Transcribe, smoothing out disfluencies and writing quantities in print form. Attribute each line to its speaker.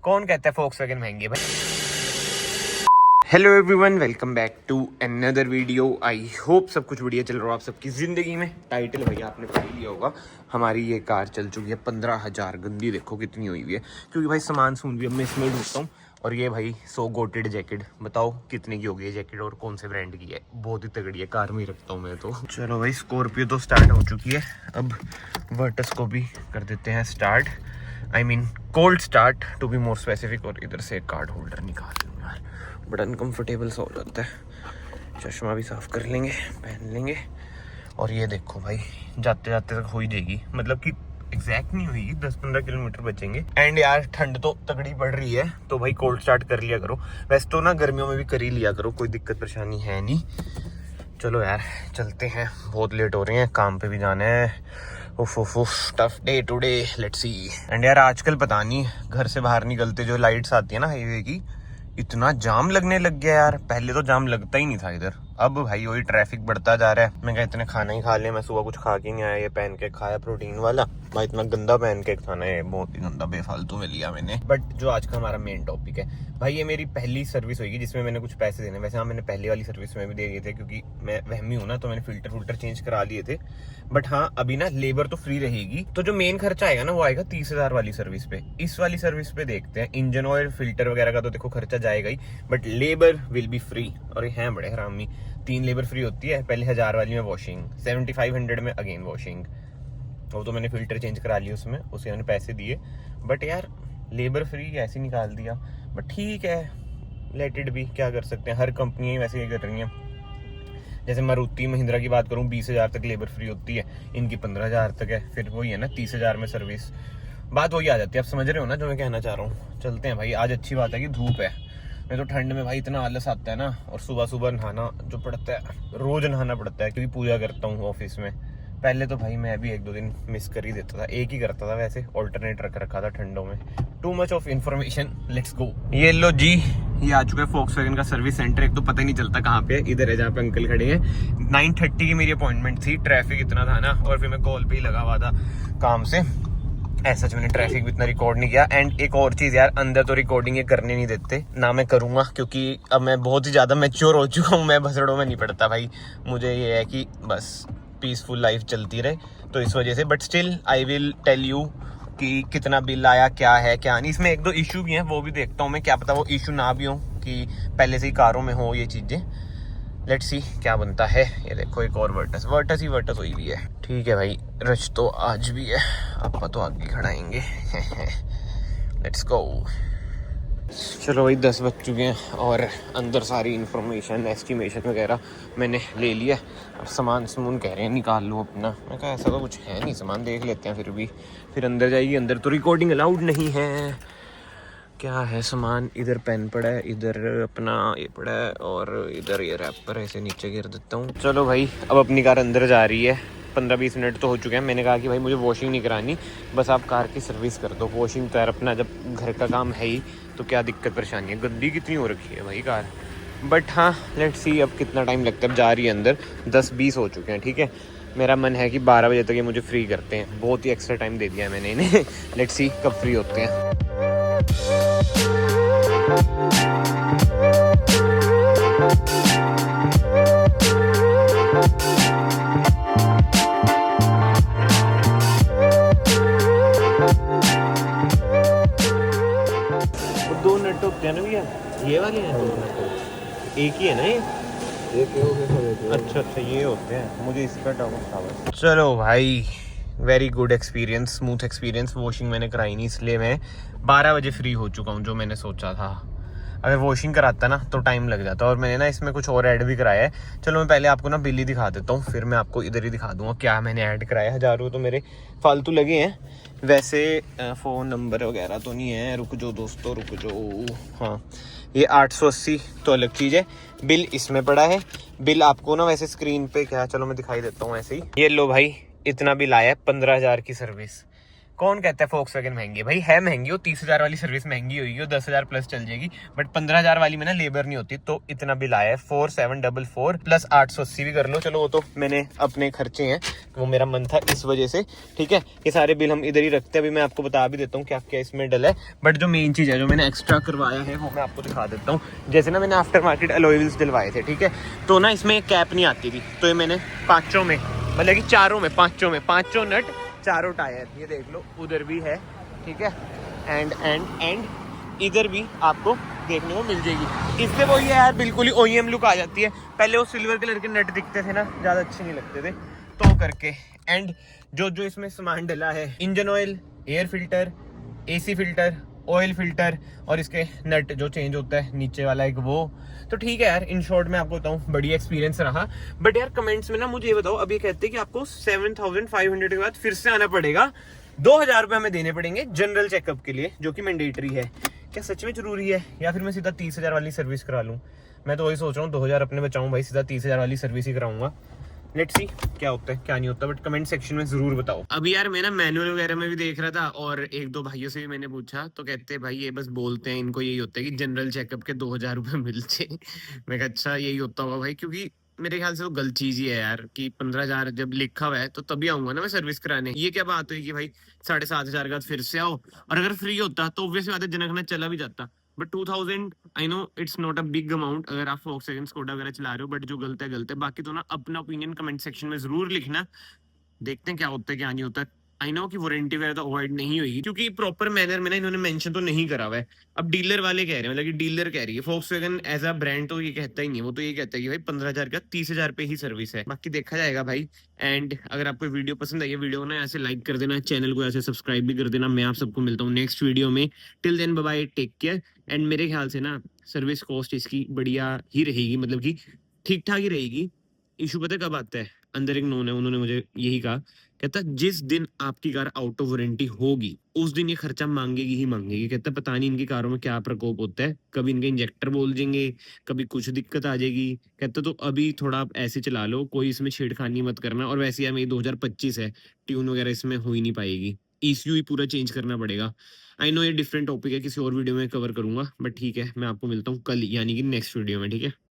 Speaker 1: कौन कहता है Volkswagen महंगी है भाई। Hello everyone, welcome back to another video. I hope सब कुछ बढ़िया चल रहा हो आप सबकी ज़िंदगी में। टाइटल भैया आपने पढ़ ही लिया होगा। हमारी ये कार चल चुकी है 15,000। गंदी देखो कितनी हुई है, क्योंकि भाई सामान भी अब मैं इसमें ढूंढता हूँ। और ये भाई सो गोटेड जैकेट, बताओ कितने की होगी ये जैकेट और कौन से ब्रांड की है। बहुत ही तगड़ी है, कार में ही रखता हूँ मैं तो। चलो भाई, स्कॉर्पियो तो स्टार्ट हो चुकी है। अब वर्टस को भी कर देते हैं start, I mean cold start to be more specific. और इधर से कार्ड होल्डर निकाल लूँ यार, बड़ा अनकम्फर्टेबल सा हो जाता है। चश्मा भी साफ़ कर लेंगे, पहन लेंगे। और ये देखो भाई, जाते जाते तक हो ही जाएगी, मतलब कि एग्जैक्ट नहीं होगी, 10-15 किलोमीटर बचेंगे। एंड यार ठंड तो तगड़ी पड़ रही है, तो भाई कोल्ड स्टार्ट कर लिया करो। वैसे तो ना गर्मियों में भी कर ही लिया करो, कोई दिक्कत परेशानी है नहीं। चलो यार चलते हैं, बहुत लेट हो रहे हैं, काम पे भी जाना है। उफ tough day today, let's see. And यार आजकल पता नहीं, घर से बाहर निकलते जो लाइट्स आती है ना हाईवे की, इतना जाम लगने लग गया यार। पहले तो जाम लगता ही नहीं था इधर, अब भाई वही ट्रैफिक बढ़ता जा रहा है। मैं कहा इतने खाना ही खा लिया, मैं सुबह कुछ खा के नहीं आया। ये पहन के खाया प्रोटीन वाला, भाई इतना गंदा पहन के खाना है, बहुत ही गंदा बेफालतू में लिया मैंने। बट जो आज का हमारा मेन टॉपिक है भाई, ये मेरी पहली सर्विस होगी जिसमें मैंने कुछ पैसे देने। वैसे हाँ, मैंने पहली वाली सर्विस में भी दे दिए थे, क्योंकि मैं वहमी हूँ ना, तो मैंने फिल्टर चेंज करा लिए थे। बट हाँ, अभी ना लेबर तो फ्री रहेगी, तो जो मेन खर्चा आएगा ना वो आएगा 30,000 वाली सर्विस पे। इस वाली सर्विस पे देखते हैं, इंजन ऑयल फिल्टर वगैरह का तो देखो खर्चा जाएगा ही, but labour will be free. और ये हैं बड़े हरामी, 3 लेबर फ्री होती है। पहले 1000 वाली में वॉशिंग, 7500 में अगेन वॉशिंग। वो तो मैंने फिल्टर चेंज करा लिया उसमें, उसे मैंने पैसे दिए। बट यार लेबर फ्री ऐसे निकाल दिया, बट ठीक है, लेट इट बी, क्या कर सकते हैं। हर कंपनी वैसे ही कर रही हैं। जैसे मारुति महिंद्रा की बात करूँ, 20,000 तक लेबर फ्री होती है, इनकी 15,000 तक है। फिर वही है ना, 30,000 में सर्विस, बात वही आ जाती है। आप समझ रहे हो ना जो मैं कहना चाह रहा हूँ। चलते हैं भाई, आज अच्छी बात है कि धूप है। मैं तो ठंड में भाई इतना आलस आता है ना, और सुबह सुबह नहाना जो पड़ता है, रोज नहाना पड़ता है, क्योंकि पूजा करता हूँ ऑफिस में। पहले तो भाई मैं भी 1-2 दिन मिस कर ही देता था, एक ही करता था। वैसे ऑल्टरनेट रख रखा था ठंडों में। Too much of information, let's go. ये लो जी, ये आ चुका है Volkswagen का सर्विस सेंटर। एक तो पता ही नहीं चलता कहाँ पे, इधर है जहाँ पे अंकल खड़े हैं। 9:30 की मेरी अपॉइंटमेंट थी, ट्रैफिक इतना था ना, और फिर मैं कॉल पे ही लगा हुआ था काम से। ऐसा मैंने ट्रैफिक भी इतना रिकॉर्ड नहीं किया। एंड एक और चीज़ यार, अंदर तो रिकॉर्डिंग ये करने नहीं देते ना, मैं करूँगा, क्योंकि अब मैं बहुत ही ज़्यादा मैच्योर हो चुका हूँ। मैं भसड़ों में नहीं पड़ता भाई, मुझे ये है कि बस पीसफुल लाइफ चलती रहे, तो इस वजह से। But still I will tell you कि कितना बिल आया, क्या है क्या नहीं। इसमें 1-2 इशू भी हैं, वो भी देखता हूँ मैं, क्या पता वो इशू ना भी हो, कि पहले से ही कारों में हो ये चीज़ें। लेट्स सी क्या बनता है। ये देखो एक और वर्टस हुई भी है। ठीक है भाई, रश तो आज भी है, आपका तो आगे खड़ाएंगे। Let's go. चलो भाई, 10 बज चुके हैं और अंदर सारी इन्फॉर्मेशन एस्टिमेशन वगैरह मैंने ले लिया। अब सामान कह रहे हैं निकाल लो अपना। मैं कहा ऐसा तो कुछ है नहीं, सामान देख लेते हैं फिर भी। फिर अंदर जाएगी, अंदर तो रिकॉर्डिंग अलाउड नहीं है। क्या है सामान, इधर पेन पड़ा है, इधर अपना ये पड़ा है, और इधर ये रैपर ऐसे नीचे गिर देता हूँ। चलो भाई, अब अपनी कार अंदर जा रही है। 15-20 मिनट तो हो चुके हैं। मैंने कहा कि भाई मुझे वॉशिंग नहीं करानी, बस आप कार की सर्विस कर दो। वॉशिंग तो यार अपना जब घर का काम है ही, तो क्या दिक्कत परेशानी है। गंदी कितनी हो रखी है भाई कार। बट हाँ, लेट्स सी अब कितना टाइम लगता है। अब जा रही है अंदर, 10-20 हो चुके हैं। ठीक है, मेरा मन है कि 12 बजे तक ये मुझे फ्री करते हैं। बहुत ही एक्स्ट्रा टाइम दे दिया है मैंने इन्हें। लेट्स सी कब फ्री होते हैं। 2 नट होते हैं ना भैया, ये वाले हैं 2 नट, एक ही है ना ये? अच्छा ये होते हैं, मुझे इसका डाउट था बस। चलो भाई, very good experience, smooth experience. Washing मैंने कराई नहीं, इसलिए मैं 12 बजे फ्री हो चुका हूँ, जो मैंने सोचा था। अगर वॉशिंग कराता ना तो टाइम लग जाता। और मैंने ना इसमें कुछ और ऐड भी कराया है। चलो मैं पहले आपको ना बिल ही दिखा देता हूँ, फिर मैं आपको इधर ही दिखा दूंगा क्या मैंने ऐड कराया है। 1000 रुपये तो मेरे फालतू लगे हैं। वैसे फ़ोन नंबर वगैरह तो नहीं है, रुक जाओ दोस्तों रुक जाओ। हाँ, ये 880 तो अलग चीज़ है। बिल इसमें पड़ा है। बिल आपको ना वैसे स्क्रीन पे क्या, चलो मैं दिखाई देता हूँ ऐसे ही। ये लो भाई, इतना बिल आया है, 15,000 की सर्विस। कौन कहता है Volkswagen महंगी है? भाई है महंगी, वो 30,000 वाली सर्विस महंगी हुई, वो 10,000 प्लस चल जाएगी, बट 15,000 वाली में ना लेबर नहीं होती, तो इतना बिल आया है 4744 प्लस 880 भी कर लो, चलो वो तो मैंने अपने खर्चे हैं, वो मेरा मन था इस वजह से, ठीक है। ये सारे बिल हम इधर ही रखते हैं, अभी मैं आपको बता भी देता हूँ क्या क्या इसमें डल है, बट जो मेन चीज़ है जो मैंने एक्स्ट्रा करवाया है वो मैं आपको दिखा देता हूँ। जैसे ना मैंने आफ्टर मार्केट अलॉय व्हील्स डलवाए थे, ठीक है, तो ना इसमें कैप नहीं आती थी, तो ये मैंने पाँचों में, मतलब कि चारों में, पाँचों नट, चारों टायर, ये देख लो उधर भी है, ठीक है, एंड इधर भी आपको देखने को मिल जाएगी। इससे वो ये यार बिल्कुल ही ओईएम लुक आ जाती है। पहले वो सिल्वर कलर के नट दिखते थे ना, ज़्यादा अच्छे नहीं लगते थे, तो करके। एंड जो जो इसमें सामान डला है, engine oil, air filter, AC filter, oil filter और इसके नट जो चेंज होता है नीचे वाला एक वो, तो ठीक है यार। इन शॉर्ट मैं आपको बताऊं, बढ़िया एक्सपीरियंस रहा। बट यार कमेंट्स में ना मुझे ये बताओ, अब ये कहते हैं कि आपको 7,500 के बाद फिर से आना पड़ेगा, 2,000 रुपये हमें देने पड़ेंगे जनरल चेकअप के लिए, जो कि मैंडेटरी है। क्या सच में जरूरी है, या फिर मैं सीधा 30,000 वाली सर्विस करा लूँ? मैं तो वही सोच रहा हूँ, 2,000 अपने बचाऊँ भाई, सीधा 30,000 वाली सर्विस ही कराऊंगा। लेट्स सी क्या होता है क्या नहीं होता, बट कमेंट सेक्शन में जरूर बताओ। अभी यार मैं ना मैनुअल वगैरह में भी देख रहा था, और एक दो भाइयों से भी मैंने पूछा, तो कहते हैं भाई ये बस बोलते हैं, इनको यही होता है कि जनरल चेकअप के 2,000 रुपये मिलते। मैं कहा अच्छा यही होता होगा भाई, क्योंकि मेरे ख्याल से तो गलत चीज ही है यार कि 15,000 जब लिखा हुआ है तो तभी आऊंगा ना मैं सर्विस कराने। ये क्या बात हुई कि भाई 7,500 के बाद फिर से आओ, और अगर फ्री होता तो ऑब्वियस बात है जनक चला भी जाता। But 2,000 I know it's not a big amount अगर आप Volkswagen स्कोडा वगैरह चला रहे हो, बट जो गलत है गलत है। बाकी तो ना अपना ओपिनियन कमेंट सेक्शन में जरूर लिखना, देखते हैं क्या होता है क्या नहीं होता। आई नो कि वारंटी वगैरह तो अवॉइड नहीं होगी, क्योंकि प्रॉपर मैनर में ना इन्होंने मेंशन तो नहीं करा हुआ है। अब डीलर वाले कह रहे हैं, मतलब कि डीलर कह रही है, Volkswagen एज अ ब्रांड तो ये कहता ही नहीं, वो तो ये कहता है कि भाई 15,000 का 30,000 पे ही सर्विस है। बाकी देखा जाएगा भाई। एंड अगर आपको वीडियो पसंद आई है, वीडियो को ना ऐसे लाइक कर देना, चैनल को ऐसे सब्सक्राइब भी कर देना। मैं आप सबको मिलता हूँ नेक्स्ट वीडियो में। Till then bye bye, take care. And मेरे ख्याल से ना सर्विस कॉस्ट इसकी बढ़िया ही रहेगी, मतलब कि ठीक ठाक ही रहेगी। इशू पता है कब आता है? अंदर एक नोन है, उन्होंने मुझे यही कहा, कहता जिस दिन आपकी कार आउट ऑफ वारंटी होगी उस दिन ये खर्चा मांगेगी ही मांगेगी। कहता पता नहीं इनकी कारों में क्या प्रकोप होता है, कभी इनके इंजेक्टर बोल देंगे, कभी कुछ दिक्कत आ जाएगी। कहता तो अभी थोड़ा आप ऐसे चला लो, कोई इसमें छेड़खानी मत करना। और वैसे यार मेरी 2025 है, ट्यून वगैरह इसमें हो ही नहीं पाएगी, ईसीयू ही पूरा चेंज करना पड़ेगा। आई नो ये डिफरेंट टॉपिक है, किसी और वीडियो में कवर करूंगा, बट ठीक है मैं आपको मिलता हूँ कल, यानी कि नेक्स्ट वीडियो में, ठीक है।